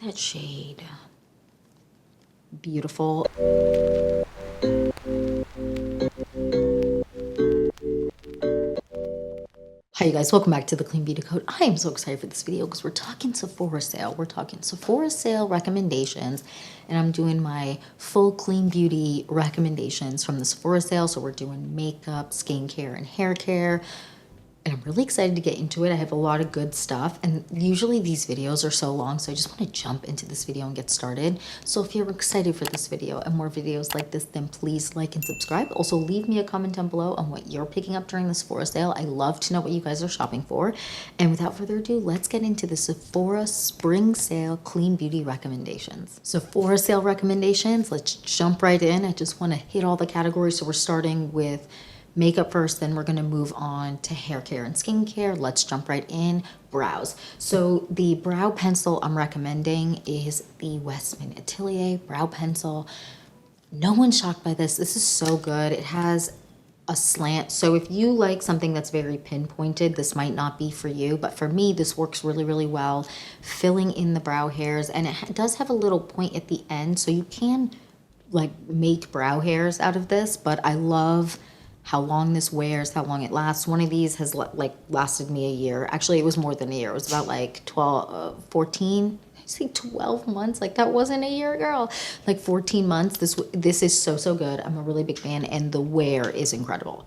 That shade. Beautiful. Hi you guys, welcome back to the Clean Beauty Code. I am so excited for this video because we're talking Sephora sale. We're talking Sephora sale recommendations, and I'm doing my full clean beauty recommendations from the Sephora sale. So we're doing makeup, skincare, and hair care. And I'm really excited to get into it. I have a lot of good stuff, and usually these videos are so long, so I just want to jump into this video and get started. So if you're excited for this video and more videos like this, then please like and subscribe. Also leave me a comment down below on what you're picking up during the Sephora sale. I love to know what you guys are shopping for. And without further ado, let's get into the Sephora Spring Sale Clean Beauty Recommendations. Sephora sale recommendations, let's jump right in. I just want to hit all the categories. So we're starting with makeup first, then we're going to move on to hair care and skincare. Let's jump right in. Brows. So the brow pencil I'm recommending is the Westman Atelier brow pencil. No one's shocked by this. This is so good. It has a slant. So if you like something that's very pinpointed, this might not be for you, but for me, this works really, really well. Filling in the brow hairs, and it does have a little point at the end, so you can like make brow hairs out of this, but I love how long this wears, how long it lasts. One of these has lasted me a year. Actually, it was more than a year. It was about like 14, I say 12 months. Like that wasn't a year, girl. Like 14 months. This is so good. I'm a really big fan, and the wear is incredible.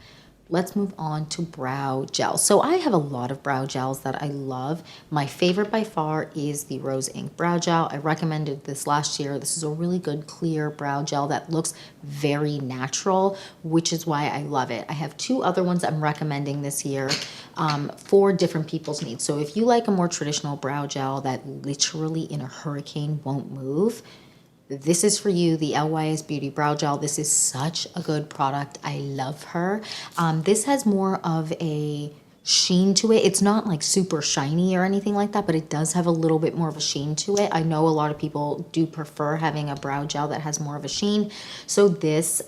Let's move on to brow gel. So I have a lot of brow gels that I love. My favorite by far is the Rose Ink Brow Gel. I recommended this last year. This is a really good clear brow gel that looks very natural, which is why I love it. I have two other ones I'm recommending this year for different people's needs. So if you like a more traditional brow gel that literally in a hurricane won't move, this is for you, the LYS Beauty Brow Gel. This is such a good product. I love her. This has more of a sheen to it. It's not like super shiny or anything like that, but it does have a little bit more of a sheen to it. I know a lot of people do prefer having a brow gel that has more of a sheen. So this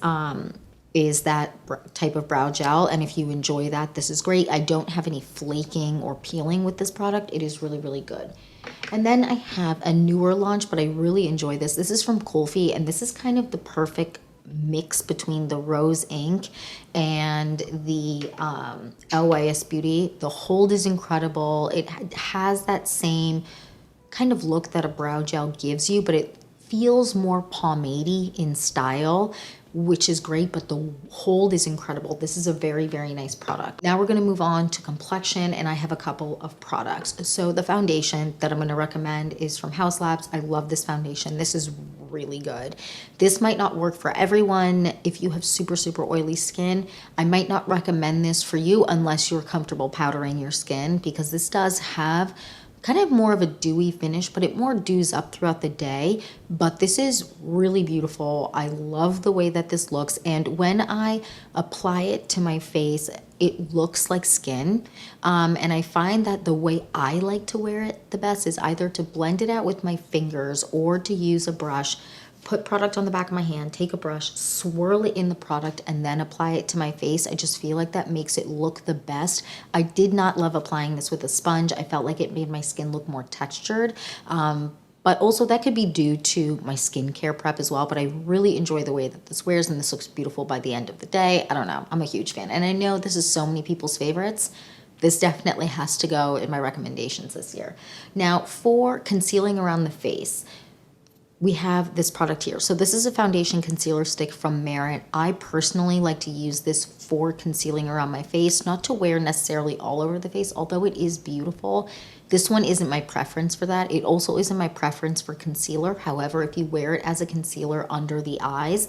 is that type of brow gel, and if you enjoy that, this is great. I don't have any flaking or peeling with this product. It is really, really good. And then I have a newer launch, but I really enjoy this. This is from Colfi, and this is kind of the perfect mix between the Rose Ink and the LYS Beauty. The hold is incredible. It has that same kind of look that a brow gel gives you, but it feels more pomade-y in style, which is great, but the hold is incredible. This is a very, very nice product. Now we're gonna move on to complexion, and I have a couple of products. So the foundation that I'm gonna recommend is from House Labs. I love this foundation. This is really good. This might not work for everyone. If you have super, super oily skin, I might not recommend this for you unless you're comfortable powdering your skin, because this does have kind of more of a dewy finish, but it more dews up throughout the day. But this is really beautiful. I love the way that this looks. And when I apply it to my face, it looks like skin. And I find that the way I like to wear it the best is either to blend it out with my fingers or to use a brush. Put product on the back of my hand, take a brush, swirl it in the product, and then apply it to my face. I just feel like that makes it look the best. I did not love applying this with a sponge. I felt like it made my skin look more textured. But also that could be due to my skincare prep as well. But I really enjoy the way that this wears, and this looks beautiful by the end of the day. I don't know. I'm a huge fan. And I know this is so many people's favorites. This definitely has to go in my recommendations this year. Now, for concealing around the face, we have this product here. So this is a foundation concealer stick from Merit. I personally like to use this for concealing around my face, not to wear necessarily all over the face, although it is beautiful. This one isn't my preference for that. It also isn't my preference for concealer. However, if you wear it as a concealer under the eyes,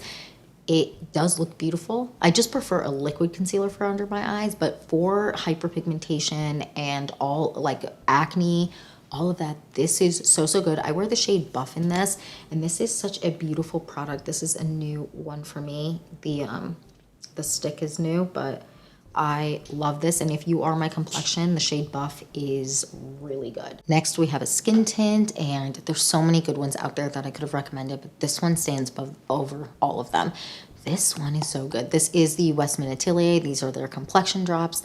it does look beautiful. I just prefer a liquid concealer for under my eyes, but for hyperpigmentation and all like acne, all of that, this is so good. I wear the shade Buff in this, and this is such a beautiful product. This is a new one for me. The stick is new, but I love this. And if you are my complexion, the shade Buff is really good. Next, we have a skin tint, and there's so many good ones out there that I could have recommended, but this one stands over all of them. This one is so good. This is the Westman Atelier. These are their complexion drops.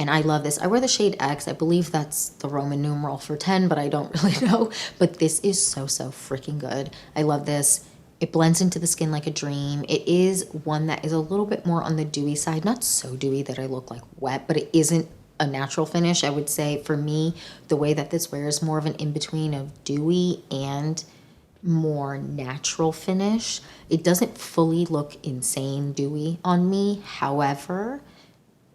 And I love this. I wear the shade X. I believe that's the Roman numeral for 10, but I don't really know. But this is so freaking good. I love this. It blends into the skin like a dream. It is one that is a little bit more on the dewy side. Not so dewy that I look like wet, but it isn't a natural finish. I would say for me, the way that this wears more of an in-between of dewy and more natural finish. It doesn't fully look insane dewy on me. However,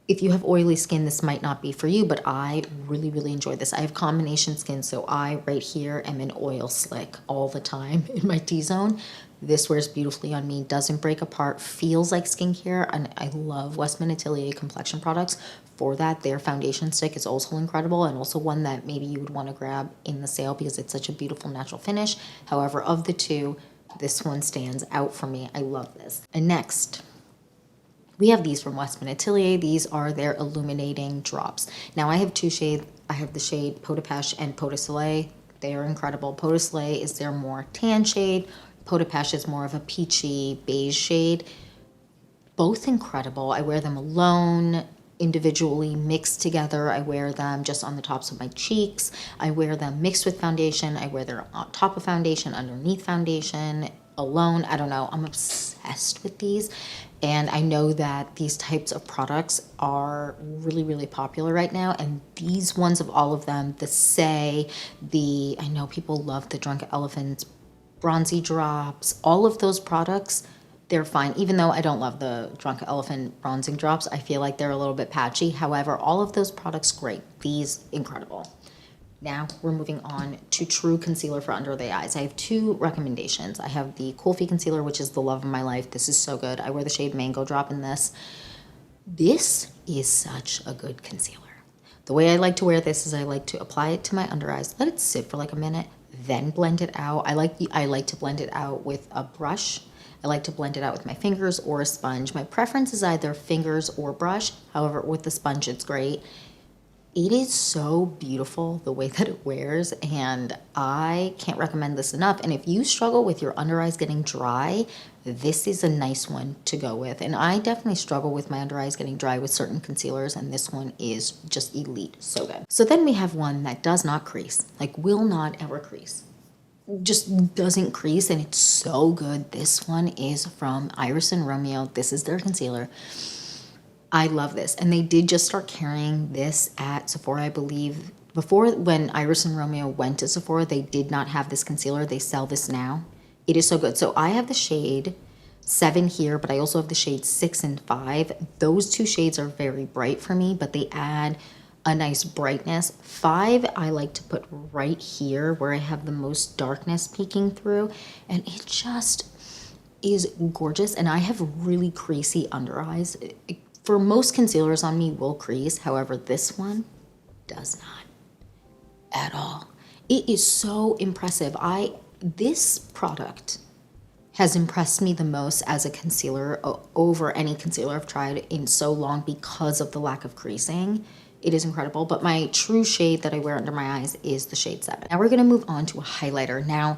if you have oily skin, this might not be for you, but I really enjoy this. I have combination skin, so I right here am an oil slick all the time in my T-zone. This wears beautifully on me, doesn't break apart, feels like skincare, and I love Westman Atelier complexion products. For that, their foundation stick is also incredible, and also one that maybe you would want to grab in the sale because it's such a beautiful natural finish. However, of the two, this one stands out for me. I love this. And next, we have these from Westman Atelier. These are their illuminating drops. Now I have two shades. I have the shade Peau de Pêche and Peau de Soleil. They are incredible. Peau de Soleil is their more tan shade. Peau de Pêche is more of a peachy beige shade. Both incredible. I wear them alone, individually, mixed together. I wear them just on the tops of my cheeks. I wear them mixed with foundation. I wear them on top of foundation, underneath foundation, alone. I don't know. I'm obsessed with these. And I know that these types of products are really popular right now. And these ones of all of them, I know people love the Drunk Elephant Bronzy Drops, all of those products, they're fine. Even though I don't love the Drunk Elephant Bronzing Drops, I feel like they're a little bit patchy. However, all of those products, great. These, incredible. Now we're moving on to true concealer for under the eyes. I have two recommendations. I have the Cool Feet Concealer, which is the love of my life. This is so good. I wear the shade Mango Drop in this. This is such a good concealer. The way I like to wear this is I like to apply it to my under eyes, let it sit for like a minute, then blend it out. I like to blend it out with a brush. I like to blend it out with my fingers or a sponge. My preference is either fingers or brush. However, with the sponge, it's great. It is so beautiful the way that it wears, and I can't recommend this enough. And if you struggle with your under eyes getting dry, this is a nice one to go with. And I definitely struggle with my under eyes getting dry with certain concealers, and this one is just elite, so good. So then we have one that does not crease, like will not ever crease. Just doesn't crease, and it's so good. This one is from Iris and Romeo. This is their concealer. I love this. And they did just start carrying this at Sephora, I believe. Before, when Iris and Romeo went to Sephora, they did not have this concealer. They sell this now. It is so good. So I have the shade 7 here, but I also have the shades 6 and 5. Those two shades are very bright for me, but they add a nice brightness. 5 I like to put right here where I have the most darkness peeking through, and it just is gorgeous. And I have really creasy under eyes. For most concealers on me will crease, however, this one does not at all. It is so impressive. This product has impressed me the most as a concealer over any concealer I've tried in so long because of the lack of creasing. It is incredible, but my true shade that I wear under my eyes is the shade 7. Now we're gonna move on to a highlighter. Now,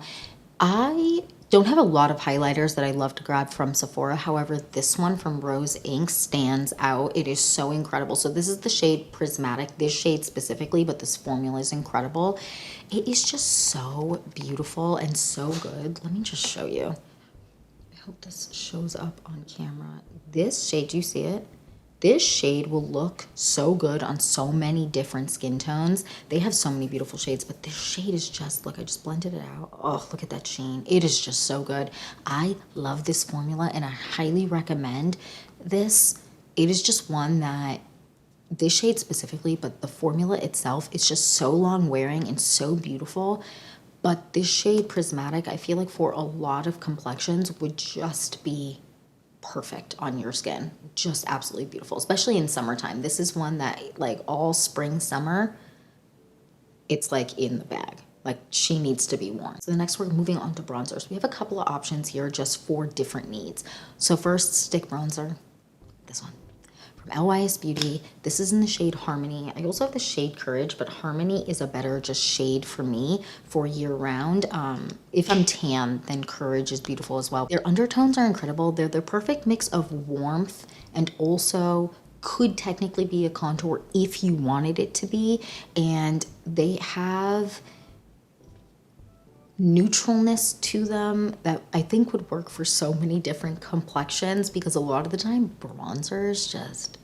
I don't have a lot of highlighters that I love to grab from Sephora. However, this one from Rose Inc. stands out. It is so incredible. So this is the shade Prismatic, this shade specifically, but this formula is incredible. It is just so beautiful and so good. Let me just show you. I hope this shows up on camera. This shade, do you see it? This shade will look so good on so many different skin tones. They have so many beautiful shades, but this shade is just, look, I just blended it out. Oh, look at that sheen. It is just so good. I love this formula, and I highly recommend this. It is just one that, this shade specifically, but the formula itself is just so long wearing and so beautiful. But this shade Prismatic, I feel like for a lot of complexions would just be perfect on your skin. Just absolutely beautiful, especially in summertime. This is one that, like, all spring, summer, it's like in the bag. Like, she needs to be worn. So the next, we're moving on to bronzers. We have a couple of options here just for different needs. So first, stick bronzer, this one from LYS Beauty. This is in the shade Harmony. I also have the shade Courage, but Harmony is a better just shade for me for year round. If I'm tan, then Courage is beautiful as well. Their undertones are incredible. They're the perfect mix of warmth and also could technically be a contour if you wanted it to be. And they have neutralness to them that I think would work for so many different complexions, because a lot of the time bronzers just,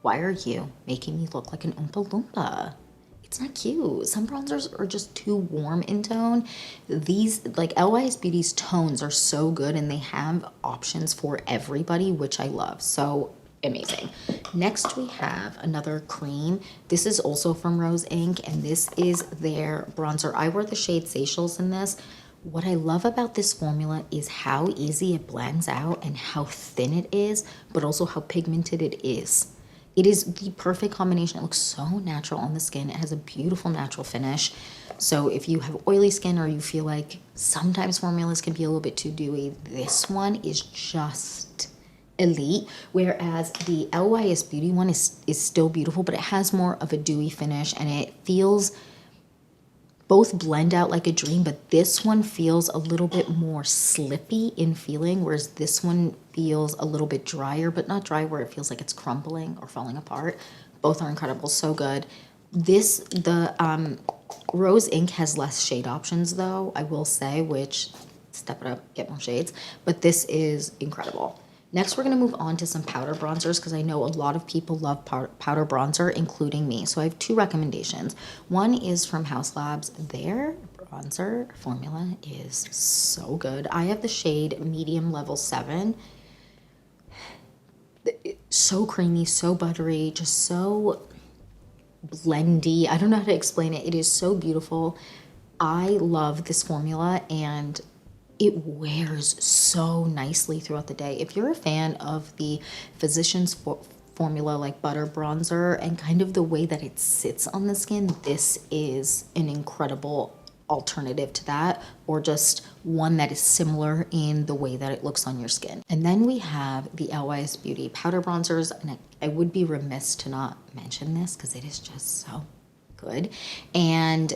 why are you making me look like an Oompa Loompa? It's not cute. Some bronzers are just too warm in tone. These, like LYS Beauty's tones are so good, and they have options for everybody, which I love. So amazing. Next we have another cream. This is also from Rose Inc, and this is their bronzer. I wear the shade Seychelles in this. What I love about this formula is how easy it blends out and how thin it is, but also how pigmented it is. It is the perfect combination. It looks so natural on the skin. It has a beautiful natural finish. So if you have oily skin, or you feel like sometimes formulas can be a little bit too dewy, this one is just elite. Whereas the LYS Beauty one is still beautiful, but it has more of a dewy finish, and it feels, both blend out like a dream, but this one feels a little bit more slippy in feeling, whereas this one feels a little bit drier, but not dry where it feels like it's crumbling or falling apart. Both are incredible, so good. The Rose Inc has less shade options though, I will say, which, step it up, get more shades, but this is incredible. Next, we're going to move on to some powder bronzers, because I know a lot of people love powder bronzer, including me. So I have two recommendations. One is from Haus Labs. Their bronzer formula is so good. I have the shade Medium Level 7. So creamy, so buttery, just so blendy. I don't know how to explain it. It is so beautiful. I love this formula, and it wears so nicely throughout the day. If you're a fan of the Physicians formula, like butter bronzer, and kind of the way that it sits on the skin, this is an incredible alternative to that, or just one that is similar in the way that it looks on your skin. And then we have the LYS Beauty powder bronzers, and I would be remiss to not mention this because it is just so good and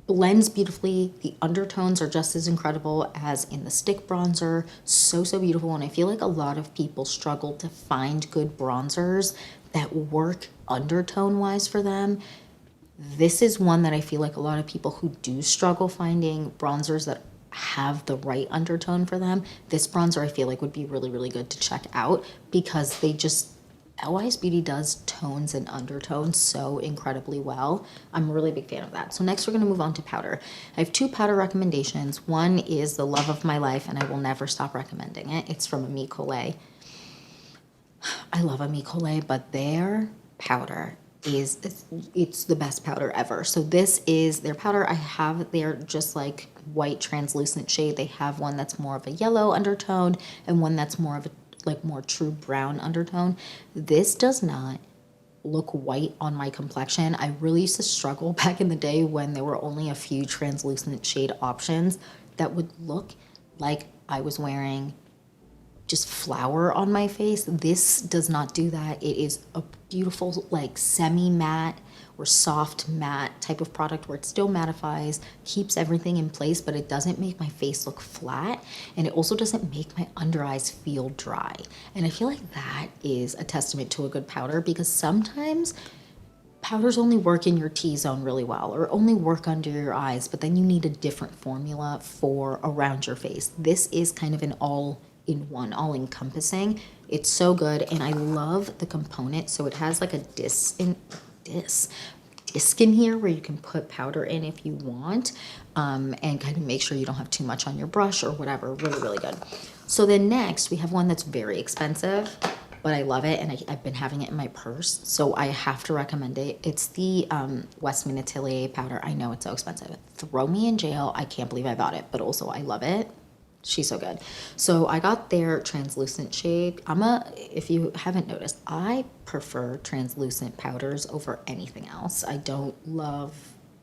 blends beautifully. The undertones are just as incredible as in the stick bronzer. So beautiful. And I feel like a lot of people struggle to find good bronzers that work undertone wise for them. This is one that I feel like a lot of people who do struggle finding bronzers that have the right undertone for them, this bronzer I feel like would be really good to check out, because they just, LYS Beauty does tones and undertones so incredibly well. I'm a really big fan of that. So next we're going to move on to powder. I have two powder recommendations. One is the love of my life, and I will never stop recommending it. It's from Ami Collet. I love Ami Collet, but their powder is, it's the best powder ever. So this is their powder. I have their just like white translucent shade. They have one that's more of a yellow undertone and one that's more of a like more true brown undertone. This does not look white on my complexion. I really used to struggle back in the day when there were only a few translucent shade options that would look like I was wearing just flour on my face. This does not do that. It is a beautiful like semi-matte or soft matte type of product where it still mattifies, keeps everything in place, but it doesn't make my face look flat, and it also doesn't make my under eyes feel dry. And I feel like that is a testament to a good powder, because sometimes powders only work in your T-zone really well, or only work under your eyes, but then you need a different formula for around your face. This is kind of an all-in-one, all-encompassing. It's so good, and I love the component. So it has like a disc in here where you can put powder in if you want, and kind of make sure you don't have too much on your brush or whatever. Really good. So then next we have one that's very expensive, but I love it, and I've been having it in my purse, so I have to recommend it. It's the Westman Atelier powder. I know it's so expensive. Throw me in jail. I can't believe I bought it, but also I love it. She's so good. So I got their translucent shade. If you haven't noticed, I prefer translucent powders over anything else. I don't love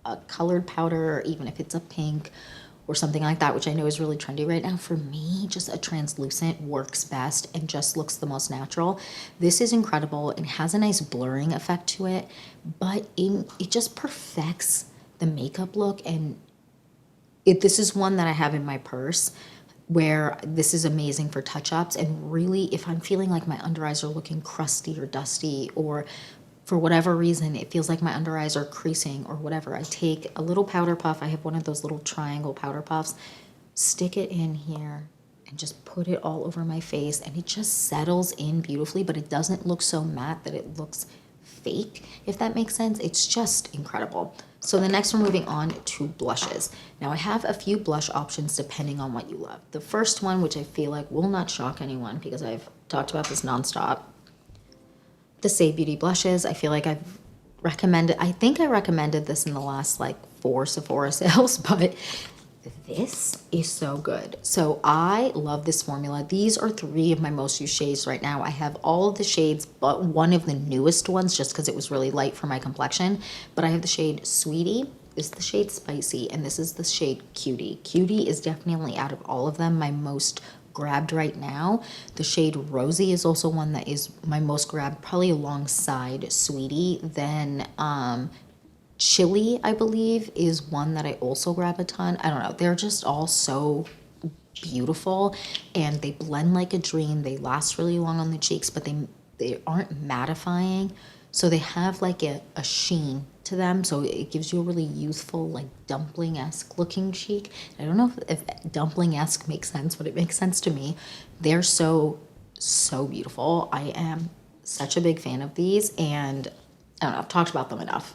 a colored powder, even if it's a pink or something like that, which I know is really trendy right now. For me, just a translucent works best and just looks the most natural. This is incredible. It has a nice blurring effect to it, but it just perfects the makeup look. And this is one that I have in my purse. where this is amazing for touch-ups. And really, if I'm feeling like my under eyes are looking crusty or dusty, or for whatever reason it feels like my under eyes are creasing or whatever, I take a little powder puff. I have one of those little triangle powder puffs, stick it in here and just put it all over my face, and it just settles in beautifully, but it doesn't look so matte that it looks fake, if that makes sense. It's just incredible. So the next, we're moving on to blushes. Now I have a few blush options depending on what you love. The first one, which I feel like will not shock anyone because I've talked about this nonstop, the Say Beauty blushes. I feel like I think I recommended this in the last like 4 Sephora sales, but this is so good. So I love this formula. These are 3 of my most used shades right now. I have all of the shades but one of the newest ones, just because it was really light for my complexion. But I have the shade Sweetie, this is the shade Spicy, and this is the shade Cutie. Cutie is definitely, out of all of them, my most grabbed right now. The shade Rosy is also one that is my most grabbed, probably alongside Sweetie. Then Chili, I believe, is one that I also grab a ton. I don't know. They're just all so beautiful, and they blend like a dream. They last really long on the cheeks, but they aren't mattifying. So they have like a sheen to them. So it gives you a really youthful, like dumpling-esque looking cheek. I don't know if dumpling-esque makes sense, but it makes sense to me. They're so, so beautiful. I am such a big fan of these, and I don't know, I've talked about them enough.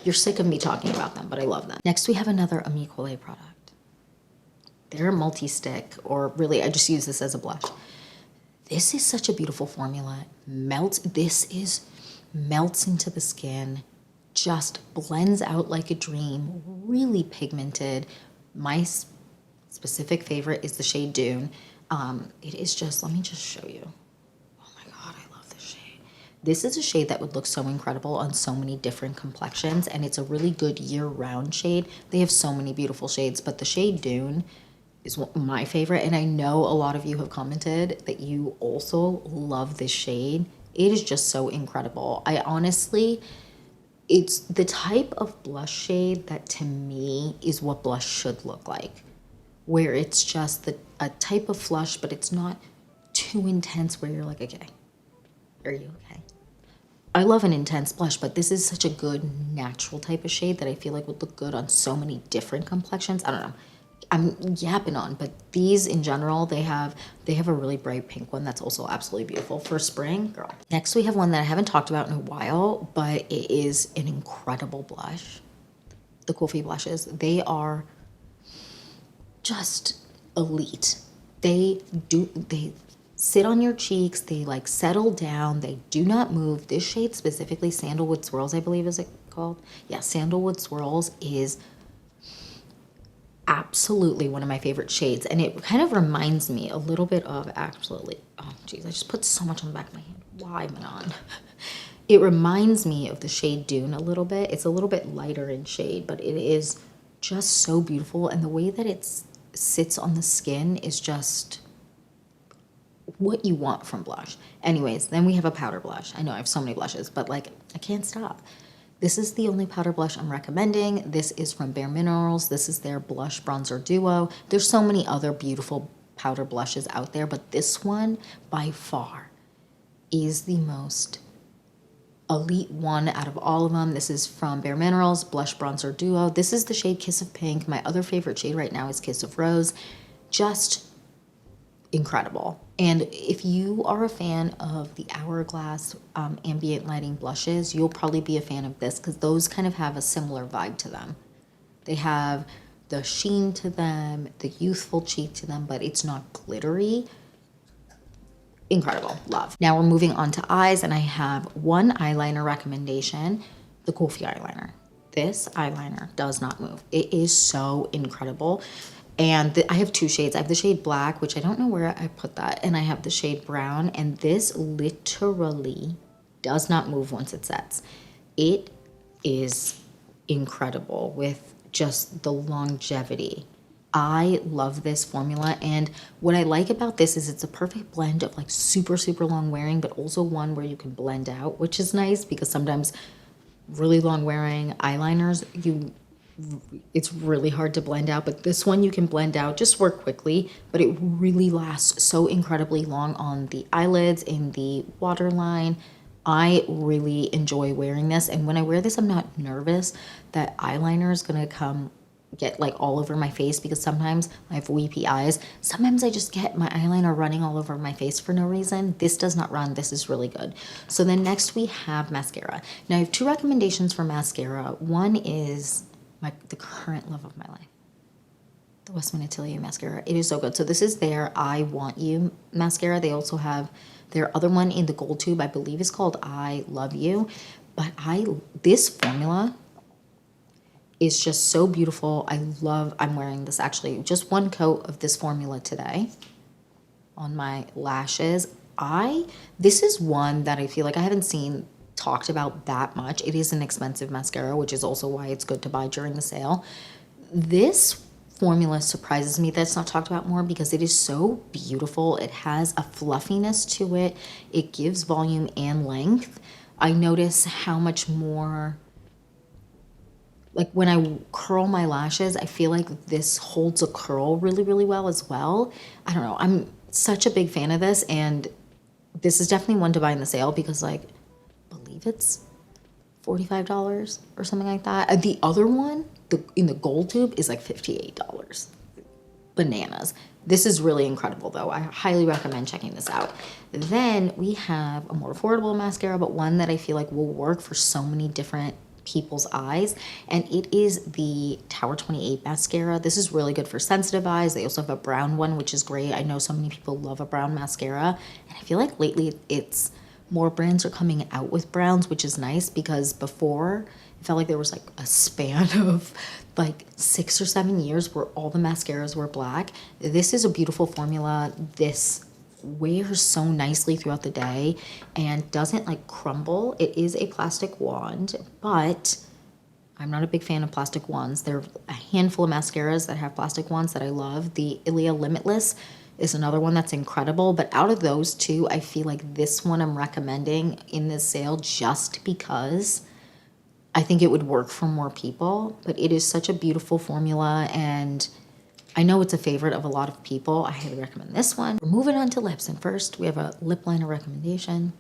You're sick of me talking about them, but I love them. Next, we have another Amicole product. They're multi-stick, or really, I just use this as a blush. This is such a beautiful formula. Melts into the skin, just blends out like a dream, really pigmented. My specific favorite is the shade Dune. It is just, let me just show you. This is a shade that would look so incredible on so many different complexions, and it's a really good year-round shade. They have so many beautiful shades, but the shade Dune is my favorite, and I know a lot of you have commented that you also love this shade. It is just so incredible. It's the type of blush shade that to me is what blush should look like, where it's just a type of flush, but it's not too intense where you're like, okay, are you okay? I love an intense blush, but this is such a good natural type of shade that I feel like would look good on so many different complexions. I don't know. I'm yapping on, but these in general, they have a really bright pink one that's also absolutely beautiful for spring, girl. Next, we have one that I haven't talked about in a while, but it is an incredible blush. The Kofi blushes, they are just elite. They sit on your cheeks, they like settle down, they do not move. This shade specifically, Sandalwood Swirls, I believe is it called? Yeah, Sandalwood Swirls is absolutely one of my favorite shades, and it kind of reminds me a little bit of, oh geez, I just put so much on the back of my hand. Why, Manon? It reminds me of the shade Dune a little bit. It's a little bit lighter in shade, but it is just so beautiful, and the way that it sits on the skin is just what you want from blush. Anyways, then we have a powder blush. I know I have so many blushes, but like I can't stop. This is the only powder blush I'm recommending. This is from Bare Minerals. This is their blush bronzer duo. There's so many other beautiful powder blushes out there, but this one by far is the most elite one out of all of them. This is from Bare Minerals blush bronzer duo. This is the shade Kiss of Pink. My other favorite shade right now is Kiss of Rose. Just incredible. And if you are a fan of the Hourglass ambient lighting blushes, you'll probably be a fan of this because those kind of have a similar vibe to them. They have the sheen to them, the youthful cheek to them, but it's not glittery. Incredible. Love. Now we're moving on to eyes, and I have one eyeliner recommendation, the Kofi eyeliner. This eyeliner does not move. It is so incredible. And I have 2 shades. I have the shade Black, which I don't know where I put that, and I have the shade Brown, and this literally does not move once it sets. It is incredible with just the longevity. I love this formula, and what I like about this is it's a perfect blend of like super, super long wearing, but also one where you can blend out, which is nice because sometimes really long wearing eyeliners, you it's really hard to blend out, but this one you can blend out, just work quickly, but it really lasts so incredibly long on the eyelids, in the waterline. I really enjoy wearing this, and when I wear this, I'm not nervous that eyeliner is gonna get like all over my face, because sometimes I have weepy eyes. Sometimes I just get my eyeliner running all over my face for no reason. This does not run. This is really good. So then next we have mascara. Now I have two recommendations for mascara. One is the current love of my life, the Westman Atelier mascara. It is so good. So this is their I Want You mascara. They also have their other one in the gold tube. I believe is called I Love You. But this formula is just so beautiful. I'm wearing this actually, just one coat of this formula today on my lashes. This is one that I feel like I haven't seen talked about that much. It is an expensive mascara, which is also why it's good to buy during the sale. This formula surprises me that it's not talked about more, because it is so beautiful. It has a fluffiness to it. It gives volume and length. I notice how much more, like when I curl my lashes, I feel like this holds a curl really, really well as well. I don't know. I'm such a big fan of this, and this is definitely one to buy in the sale, because like, I believe it's $45 or something like that. The other one, in the gold tube, is like $58. Bananas. This is really incredible though. I highly recommend checking this out. Then we have a more affordable mascara, but one that I feel like will work for so many different people's eyes, and it is the Tower 28 mascara. This is really good for sensitive eyes. They also have a brown one, which is great. I know so many people love a brown mascara, and I feel like lately more brands are coming out with browns, which is nice, because before it felt like there was like a span of like 6 or 7 years where all the mascaras were black. This is a beautiful formula. This wears so nicely throughout the day and doesn't like crumble. It is a plastic wand, but I'm not a big fan of plastic wands. There are a handful of mascaras that have plastic wands that I love. The Ilia Limitless is another one that's incredible, but out of those two, I feel like this one I'm recommending in this sale just because I think it would work for more people. But it is such a beautiful formula, and I know it's a favorite of a lot of people. I highly recommend this one. We're moving on to lips, and first we have a lip liner recommendation.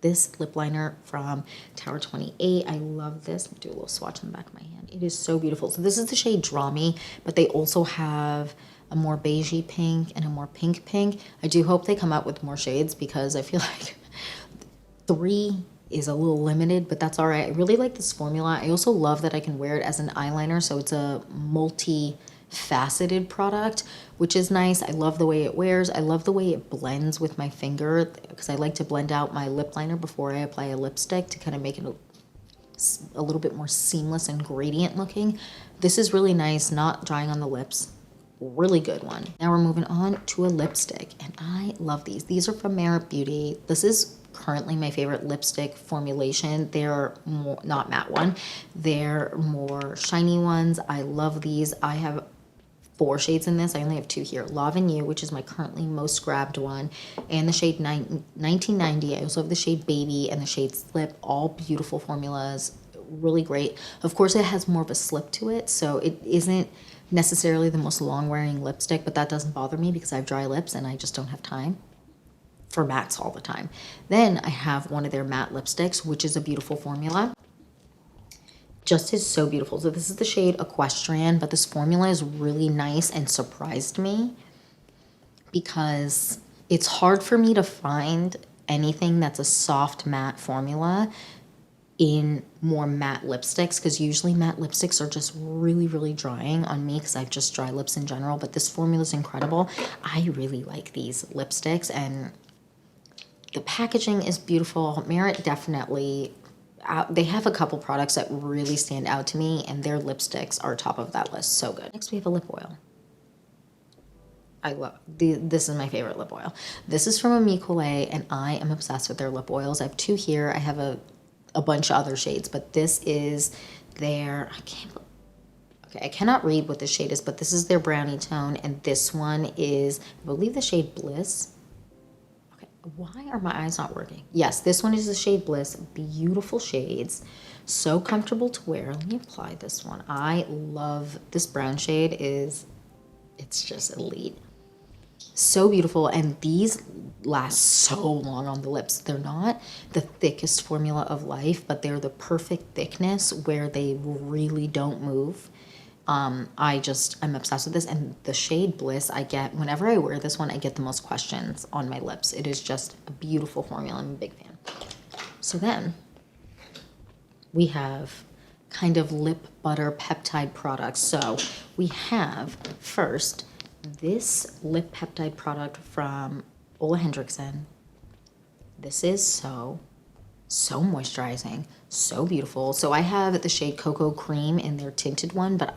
This lip liner from Tower 28. I love this. Let me do a little swatch on the back of my hand. It is so beautiful. So this is the shade Draw Me, but they also have a more beigey pink and a more pink pink. I do hope they come out with more shades, because I feel like 3 is a little limited, but that's all right. I really like this formula. I also love that I can wear it as an eyeliner, so it's a multi-faceted product, which is nice. I love the way it wears. I love the way it blends with my finger, because I like to blend out my lip liner before I apply a lipstick to kind of make it a little bit more seamless and gradient looking. This is really nice, not drying on the lips. Really good one. Now we're moving on to a lipstick, and I love these. These are from Merit Beauty. This is currently my favorite lipstick formulation. They're more, not matte one. They're more shiny ones. I love these. I have 4 shades in this. I only have 2 here. Love and You, which is my currently most grabbed one, and the shade 1990. I also have the shade Baby and the shade Slip. All beautiful formulas. Really great. Of course, it has more of a slip to it, so it isn't necessarily the most long-wearing lipstick, but that doesn't bother me because I have dry lips and I just don't have time for mattes all the time. Then I have one of their matte lipsticks, which is a beautiful formula. Just is so beautiful. So this is the shade Equestrian, but this formula is really nice and surprised me, because it's hard for me to find anything that's a soft matte formula in more matte lipsticks, because usually matte lipsticks are just really, really drying on me because I have just dry lips in general, but this formula is incredible. I really like these lipsticks, and the packaging is beautiful. Merit definitely, they have a couple products that really stand out to me, and their lipsticks are top of that list. So good. Next we have a lip oil. I love this is my favorite lip oil. This is from Amicole, and I am obsessed with their lip oils. I have 2 here. I have a bunch of other shades, but this is their, I cannot read what this shade is, but this is their brownie tone, and this one is, I believe, the shade Bliss. Okay, why are my eyes not working? Yes, this one is the shade Bliss. Beautiful shades. So comfortable to wear. Let me apply this one. I love this brown shade. It's just elite. So beautiful, and these last so long on the lips. They're not the thickest formula of life, but they're the perfect thickness where they really don't move. I'm obsessed with this, and the shade Bliss, I get, whenever I wear this one, I get the most questions on my lips. It is just a beautiful formula. I'm a big fan. So then we have kind of lip butter peptide products. So we have first this lip peptide product from Ole Hendrickson. This is so moisturizing, so beautiful. So I have the shade Cocoa Cream in their tinted one, but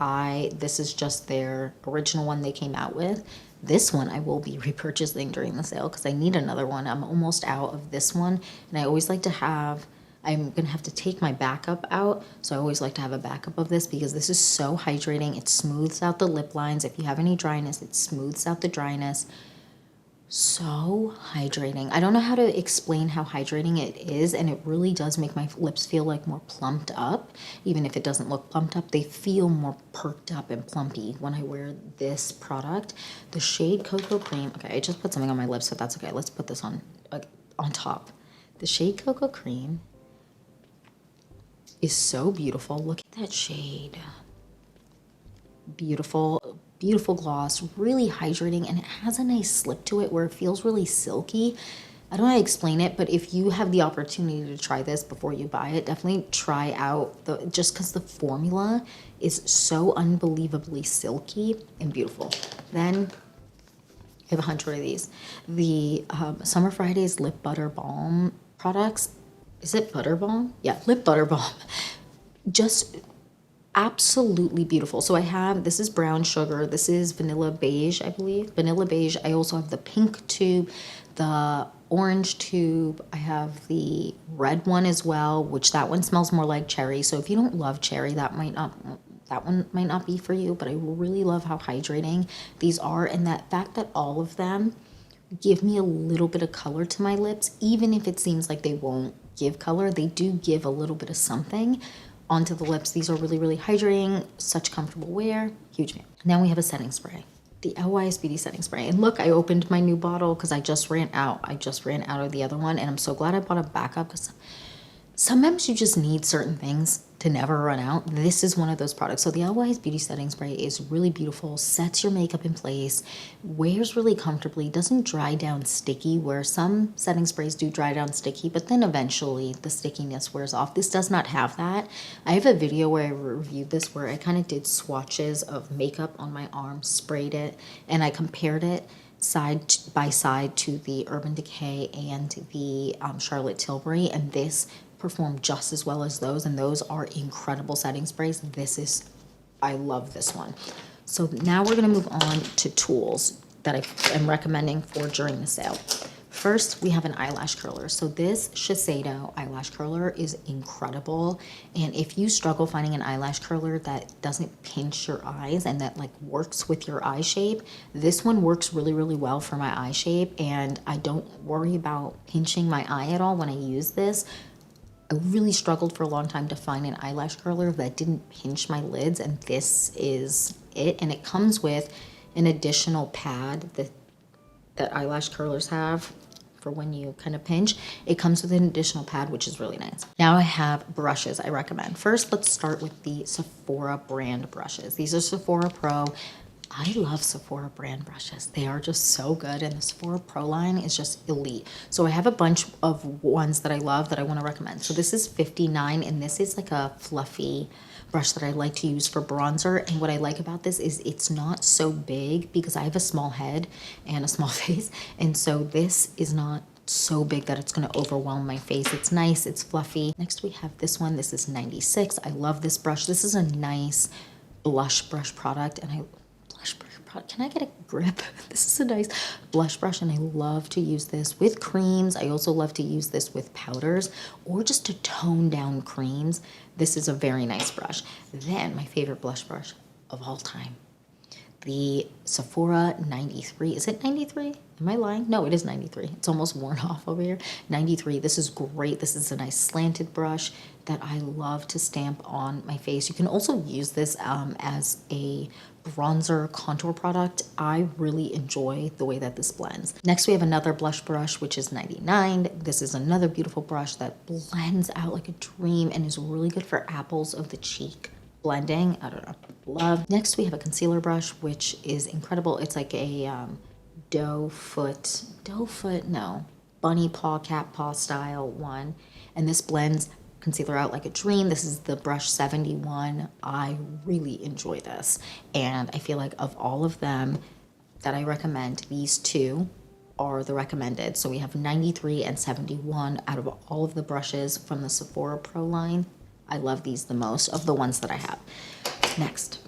this is just their original one they came out with. This one I will be repurchasing during the sale because I need another one. I'm almost out of this one, and I always like to have, I'm gonna have to take my backup out, so I always like to have a backup of this because this is so hydrating. It smooths out the lip lines. If you have any dryness, it smooths out the dryness. So hydrating. I don't know how to explain how hydrating it is, and it really does make my lips feel like more plumped up. Even if it doesn't look plumped up, they feel more perked up and plumpy when I wear this product. The shade Cocoa Cream. Okay, I just put something on my lips, so that's okay. Let's put this on top. The shade Cocoa Cream is so beautiful. Look at that shade. Beautiful, beautiful gloss, really hydrating, and it has a nice slip to it where it feels really silky. I don't know how to explain it, but if you have the opportunity to try this before you buy it, definitely try out just because the formula is so unbelievably silky and beautiful. Then I have 100 of these. The Summer Fridays Lip Butter Balm products. Is it Butter Balm? Yeah, Lip Butter Balm. Just absolutely beautiful. So I have, this is brown sugar. This is vanilla beige, I believe. Vanilla beige. I also have the pink tube, the orange tube. I have the red one as well, which that one smells more like cherry. So if you don't love cherry, that one might not be for you, but I really love how hydrating these are, and that fact that all of them give me a little bit of color to my lips. Even if it seems like they won't give color, they do give a little bit of something onto the lips. These are really, really hydrating, such comfortable wear, huge fan. Now we have a setting spray, the LYS Beauty setting spray. And look, I opened my new bottle because I just ran out. I just ran out of the other one, and I'm so glad I bought a backup because sometimes you just need certain things to never run out. This is one of those products. So the LYS Beauty Setting Spray is really beautiful, sets your makeup in place, wears really comfortably, doesn't dry down sticky, where some setting sprays do dry down sticky, but then eventually the stickiness wears off. This does not have that. I have a video where I reviewed this where I kind of did swatches of makeup on my arm, sprayed it, and I compared it side by side to the Urban Decay and the Charlotte Tilbury, and this perform just as well as those, and those are incredible setting sprays. I love this one. So now we're gonna move on to tools that I am recommending for during the sale. First, we have an eyelash curler. So this Shiseido eyelash curler is incredible. And if you struggle finding an eyelash curler that doesn't pinch your eyes and that like works with your eye shape, this one works really, really well for my eye shape. And I don't worry about pinching my eye at all when I use this. I really struggled for a long time to find an eyelash curler that didn't pinch my lids, and this is it. And it comes with an additional pad that eyelash curlers have for when you kind of pinch. It comes with an additional pad, which is really nice. Now I have brushes I recommend. First, let's start with the Sephora brand brushes. These are Sephora Pro. I love Sephora brand brushes. They are just so good, and the Sephora Pro line is just elite. So I have a bunch of ones that I love that I want to recommend. So this is $59, and this is like a fluffy brush that I like to use for bronzer. And what I like about this is it's not so big because I have a small head and a small face, and so this is not so big that it's going to overwhelm my face. It's nice, it's fluffy. Next we have this one. This is 96. I love this brush. This is a nice blush brush product, and can I get a grip? This is a nice blush brush, and I love to use this with creams. I also love to use this with powders or just to tone down creams. This is a very nice brush. Then my favorite blush brush of all time, the Sephora 93. Is it 93? Am I lying? No, it is 93. It's almost worn off over here. 93. This is great. This is a nice slanted brush that I love to stamp on my face. You can also use this as a bronzer contour product. I really enjoy the way that this blends. Next, we have another blush brush, which is 99. This is another beautiful brush that blends out like a dream and is really good for apples of the cheek blending. I don't know. Love. Next, we have a concealer brush, which is incredible. It's like a bunny paw, cat paw style one. And this blends concealer out like a dream. This is the brush 71. I really enjoy this. And I feel like of all of them that I recommend, these two are the recommended. So we have 93 and 71 out of all of the brushes from the Sephora Pro line. I love these the most of the ones that I have. Next,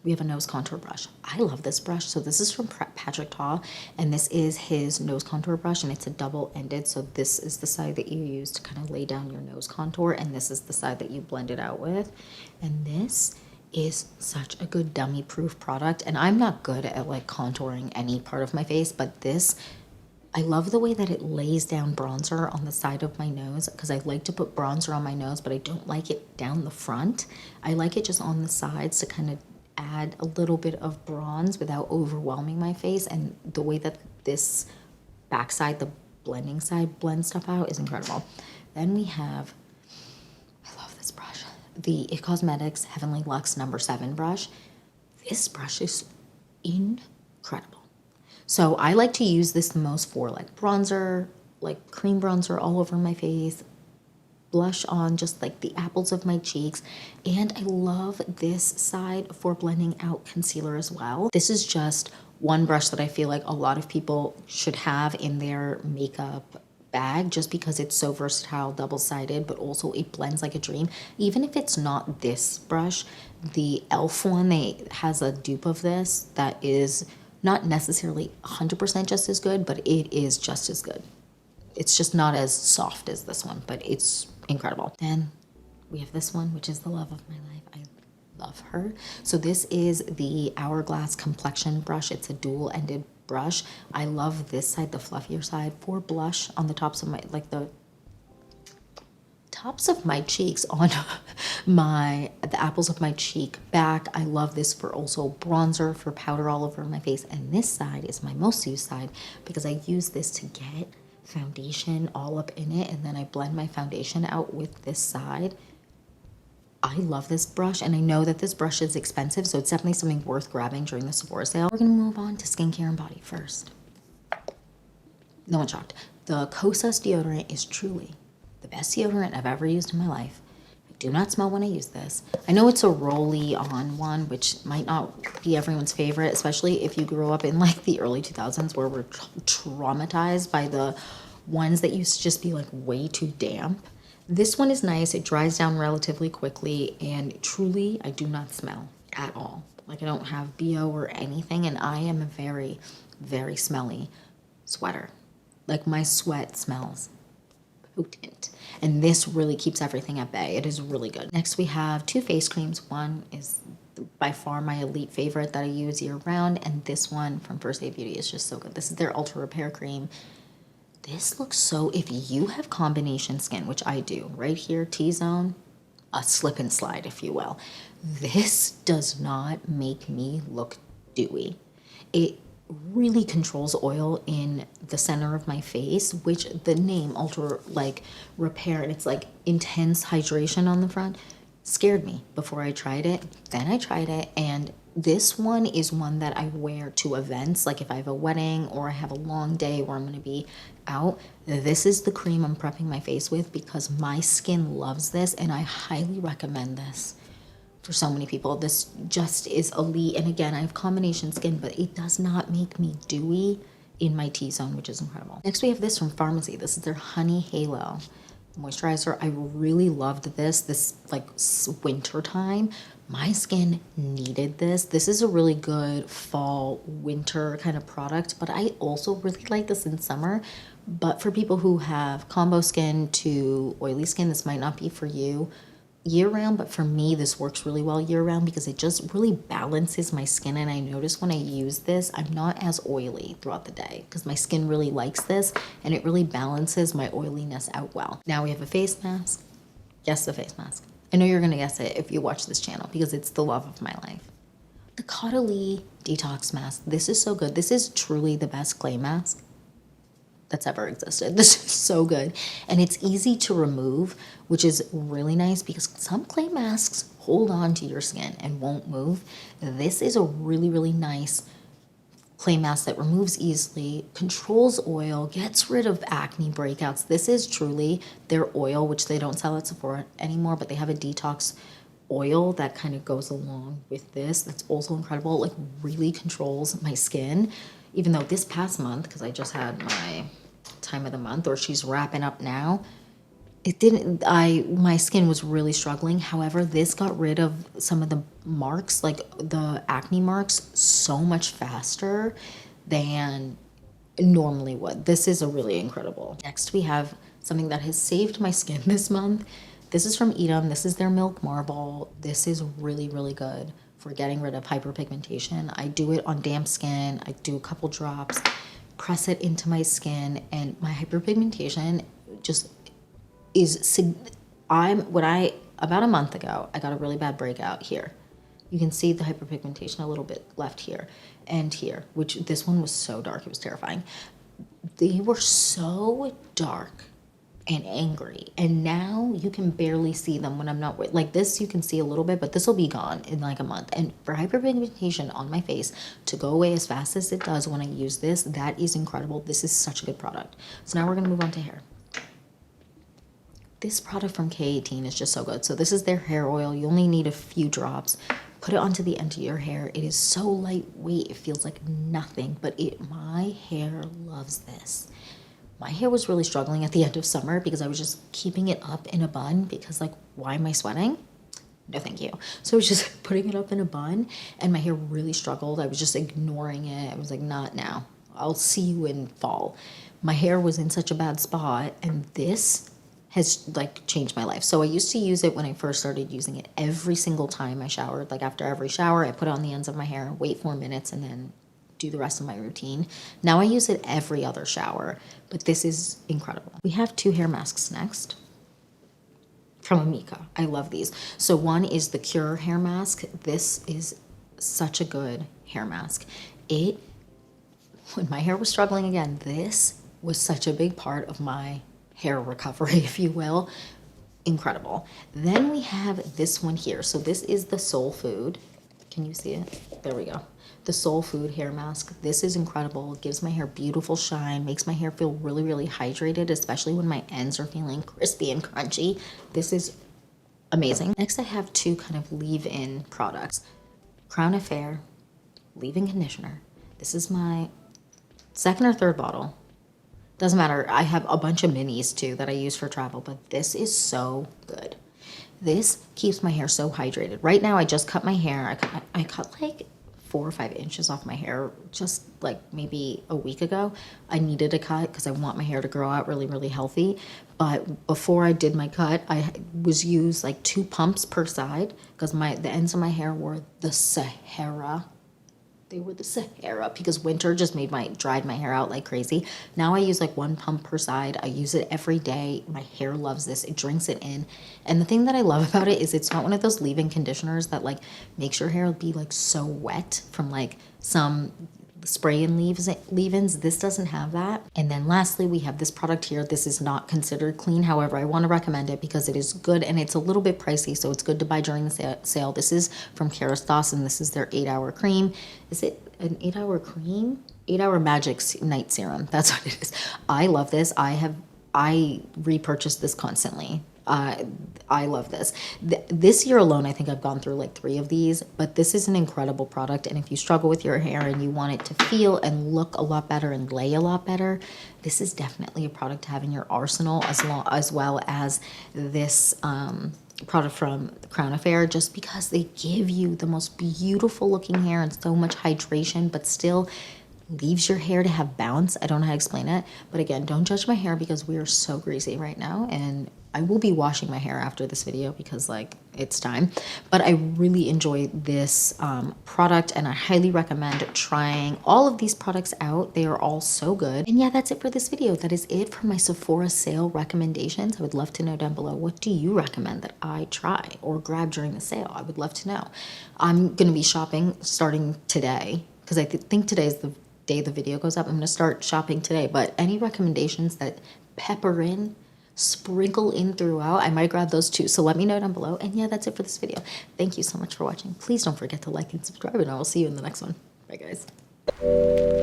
we have a nose contour brush. I love this brush. So this is from Patrick Ta, and this is his nose contour brush, and it's a double-ended. So this is the side that you use to kind of lay down your nose contour, and this is the side that you blend it out with. And this is such a good dummy-proof product, and I'm not good at like contouring any part of my face, but this, I love the way that it lays down bronzer on the side of my nose, because I like to put bronzer on my nose, but I don't like it down the front. I like it just on the sides to kind of add a little bit of bronze without overwhelming my face. And the way that this backside, the blending side, blends stuff out is incredible. Then we have, I love this brush, the It Cosmetics Heavenly Luxe number 7 brush. This brush is incredible. So I like to use this the most for like bronzer, like cream bronzer all over my face, blush on just like the apples of my cheeks. And I love this side for blending out concealer as well. This is just one brush that I feel like a lot of people should have in their makeup bag, just because it's so versatile, double-sided, but also it blends like a dream. Even if it's not this brush, the e.l.f. one, they has a dupe of this that is not necessarily 100% just as good, but it is just as good. It's just not as soft as this one, but it's incredible. Then we have this one, which is the love of my life. I love her. So this is the Hourglass Complexion brush. It's a dual-ended brush. I love this side, the fluffier side, for blush on the tops of my, like the tops of my cheeks, on the apples of my cheek back. I love this for also bronzer, for powder all over my face. And this side is my most used side because I use this to get foundation all up in it, and then I blend my foundation out with this side. I love this brush, and I know that this brush is expensive, so it's definitely something worth grabbing during the Sephora sale. We're gonna move on to skincare and body first. No one's shocked. The Kosas deodorant is truly the best deodorant I've ever used in my life. I do not smell when I use this. I know it's a roll-on one, which might not be everyone's favorite, especially if you grew up in like the early 2000s where we're traumatized by the ones that used to just be like way too damp. This one is nice. It dries down relatively quickly, and truly I do not smell at all. Like I don't have BO or anything, and I am a very, very smelly sweater. Like my sweat smells potent, and this really keeps everything at bay. It is really good. Next we have 2 face creams. One is by far my elite favorite that I use year round, and this one from First Aid Beauty is just so good. This is their Ultra Repair Cream. This looks so, if you have combination skin, which I do, right here, T-zone, a slip and slide, if you will. This does not make me look dewy. It really controls oil in the center of my face, which the name Ultra like Repair, and it's like intense hydration on the front, scared me before I tried it. Then I tried it, and this one is one that I wear to events, like if I have a wedding or I have a long day where I'm going to be out. This is the cream I'm prepping my face with because my skin loves this, and I highly recommend this for so many people. This just is elite, and again, I have combination skin, but it does not make me dewy in my T-zone, which is incredible. Next, we have this from Pharmacy. This is their Honey Halo moisturizer. I really loved this like winter time. My skin needed this. This is a really good fall winter kind of product, but I also really like this in summer. But for people who have combo skin to oily skin, this might not be for you. year round, but for me this works really well year round because it just really balances my skin. And I notice when I use this, I'm not as oily throughout the day because my skin really likes this and it really balances my oiliness out well. Now we have a face mask. Guess the face mask. I know you're gonna guess it if you watch this channel because it's the love of my life. The Caudalie Detox Mask. This is so good. This is truly the best clay mask that's ever existed. This is so good. And it's easy to remove, which is really nice because some clay masks hold on to your skin and won't move. This is a really, really nice clay mask that removes easily, controls oil, gets rid of acne breakouts. This is truly their oil, which they don't sell at Sephora anymore, but they have a detox oil that kind of goes along with this. That's also incredible. Like really controls my skin. Even though this past month, because I just had my time of the month, or she's wrapping up now, my skin was really struggling. However, this got rid of some of the marks, like the acne marks, so much faster than normally would. This is a really incredible. Next, we have something that has saved my skin this month. This is from Edam. This is their Milk Marble. This is really, really good for getting rid of hyperpigmentation. I do it on damp skin. I do a couple drops, press it into my skin, and my hyperpigmentation just is, about a month ago, I got a really bad breakout here. You can see the hyperpigmentation a little bit left here and here, which this one was so dark, it was terrifying. They were so dark and angry, and now you can barely see them when I'm not like this. You can see a little bit, but this will be gone in like a month. And for hyperpigmentation on my face to go away as fast as it does when I use this, that is incredible. This is such a good product. So now we're gonna move on to hair. This product from K18 is just so good. So this is their hair oil. You only need a few drops. Put it onto the end of your hair. It is so lightweight. It feels like nothing, but my hair loves this. My hair was really struggling at the end of summer because I was just keeping it up in a bun because, like, why am I sweating? No, thank you. So I was just putting it up in a bun and my hair really struggled. I was just ignoring it. I was like, not now. I'll see you in fall. My hair was in such a bad spot, and this has like changed my life. So I used to use it when I first started using it every single time I showered. Like after every shower, I put it on the ends of my hair, wait 4 minutes, and then do the rest of my routine. Now I use it every other shower, but this is incredible. We have 2 hair masks next from Amika. I love these. So one is the Cure hair mask. This is such a good hair mask. When my hair was struggling again, this was such a big part of my hair recovery, if you will. Incredible. Then we have this one here. So this is the Soul Food. Can you see it? There we go. The Soul Food hair mask. This is incredible. It gives my hair beautiful shine, makes my hair feel really, really hydrated, especially when my ends are feeling crispy and crunchy. This is amazing. Next, I have 2 kind of leave-in products. Crown Affair leave-in conditioner. This is my second or third bottle. Doesn't matter. I have a bunch of minis too that I use for travel, but this is so good. This keeps my hair so hydrated. Right now, I just cut my hair. I cut like 4 or 5 inches off my hair just like maybe a week ago. I needed a cut because I want my hair to grow out really, really healthy. But before I did my cut, I was used like 2 pumps per side because the ends of my hair were the Sahara. They were the Sahara because winter just dried my hair out like crazy. Now I use like 1 pump per side. I use it every day. My hair loves this. It drinks it in. And the thing that I love about it is it's not one of those leave-in conditioners that like makes your hair be like so wet from like some spray and leave-ins. This doesn't have that. And then lastly, we have this product here. This is not considered clean. However, I want to recommend it because it is good and it's a little bit pricey, so it's good to buy during the sale. This is from Kerastase, and this is their 8-hour cream. Is it an 8-hour cream? 8-hour magic night serum. That's what it is. I love this. I repurchase this constantly. I love this. This year alone, I think I've gone through like 3 of these, but this is an incredible product. And if you struggle with your hair and you want it to feel and look a lot better and lay a lot better, this is definitely a product to have in your arsenal, as well as this product from Crown Affair, just because they give you the most beautiful looking hair and so much hydration, but still leaves your hair to have bounce. I don't know how to explain it, but again, don't judge my hair because we are so greasy right now, and I will be washing my hair after this video because like it's time. But I really enjoy this product, and I highly recommend trying all of these products out. They are all so good. And yeah, that's it for this video. That is it for my Sephora sale recommendations. I would love to know down below, what do you recommend that I try or grab during the sale? I would love to know. I'm gonna be shopping starting today because I think today is the day the video goes up. I'm gonna start shopping today, but any recommendations that pepper in, sprinkle in throughout, I might grab those too. So let me know down below. And yeah, that's it for this video. Thank you so much for watching. Please don't forget to like and subscribe, and I will see you in the next one. Bye guys.